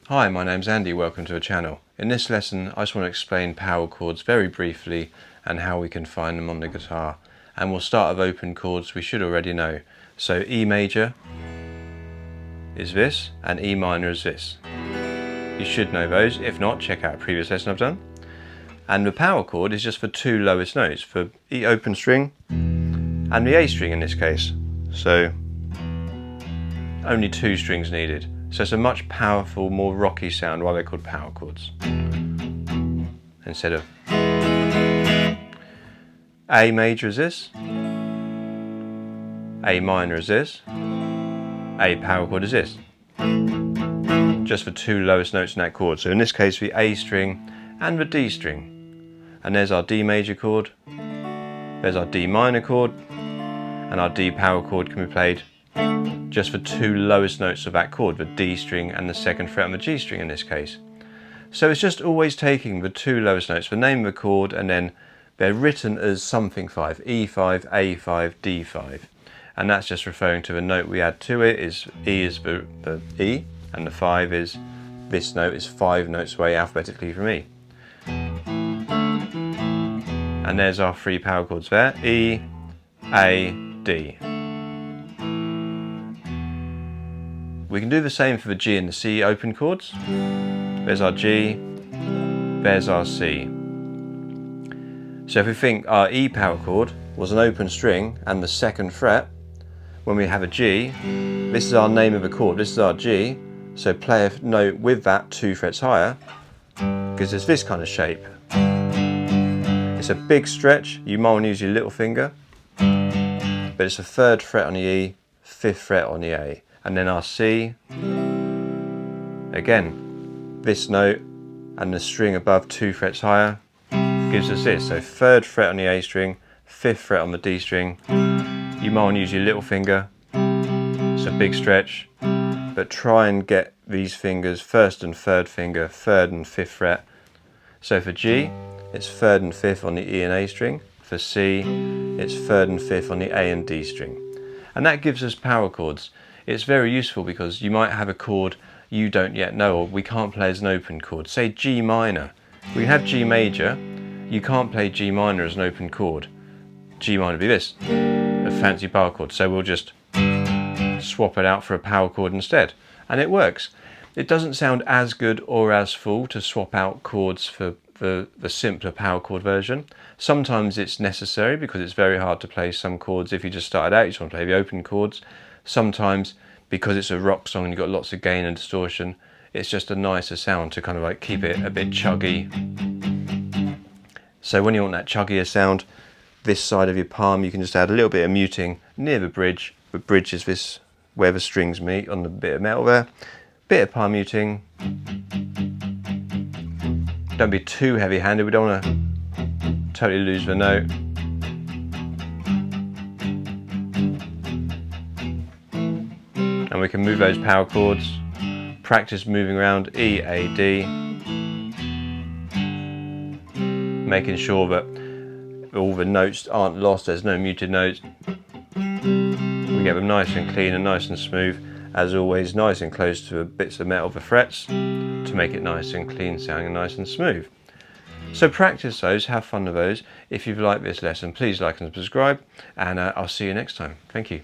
Hi, my name's Andy, welcome to the channel. In this lesson I just want to explain power chords very briefly and how we can find them on the guitar. And we'll start with open chords we should already know. So E major is this and E minor is this. You should know those, if not check out a previous lesson I've done. And the power chord is just for two lowest notes, for E open string and the A string in this case. So only two strings needed. So it's a much powerful, more rocky sound, why they're called power chords. Instead of A major is this, A minor is this, A power chord is this. Just for two lowest notes in that chord. So in this case the A string and the D string. And there's our D major chord, there's our D minor chord, and our D power chord can be played just for two lowest notes of that chord, the D string and the second fret on the G string in this case. So it's just always taking the two lowest notes, the name of the chord, and then they're written as something 5, E5, A5, D5. And that's just referring to the note we add to it. Is E is the E, and the 5 is, this note is 5 notes away alphabetically from E. And there's our three power chords there, E, A, D. We can do the same for the G and the C open chords. There's our G, there's our C. So if we think our E power chord was an open string and the second fret, when we have a G, this is our name of the chord, this is our G, so play a note with that 2 frets higher, because it's this kind of shape. It's a big stretch, you might want to use your little finger, but it's a 3rd fret on the E, 5th fret on the A. And then our C, again, this note and the string above 2 frets higher gives us this. So 3rd fret on the A string, 5th fret on the D string. You might want to use your little finger, it's a big stretch, but try and get these fingers, 1st and 3rd finger, 3rd and 5th fret. So for G, it's 3rd and 5th on the E and A string. For C, it's 3rd and 5th on the A and D string. And that gives us power chords. It's very useful because you might have a chord you don't yet know, or we can't play as an open chord. Say G minor. We have G major, you can't play G minor as an open chord. G minor would be this, a fancy power chord. So we'll just swap it out for a power chord instead. And it works. It doesn't sound as good or as full to swap out chords for the simpler power chord version. Sometimes it's necessary because it's very hard to play some chords if you just started out, you just want to play the open chords. Sometimes, because it's a rock song and you've got lots of gain and distortion, it's just a nicer sound to kind of like keep it a bit chuggy. So when you want that chuggier sound, this side of your palm, you can just add a little bit of muting near the bridge. The bridge is this, where the strings meet on the bit of metal there. Bit of palm muting. Don't be too heavy-handed, we don't want to totally lose the note. And we can move those power chords, practice moving around E, A, D, making sure that all the notes aren't lost, there's no muted notes. We get them nice and clean and nice and smooth, as always nice and close to the bits of metal, the frets, to make it nice and clean sounding and nice and smooth. So practice those, have fun with those. If you've liked this lesson, please like and subscribe, and I'll see you next time. Thank you.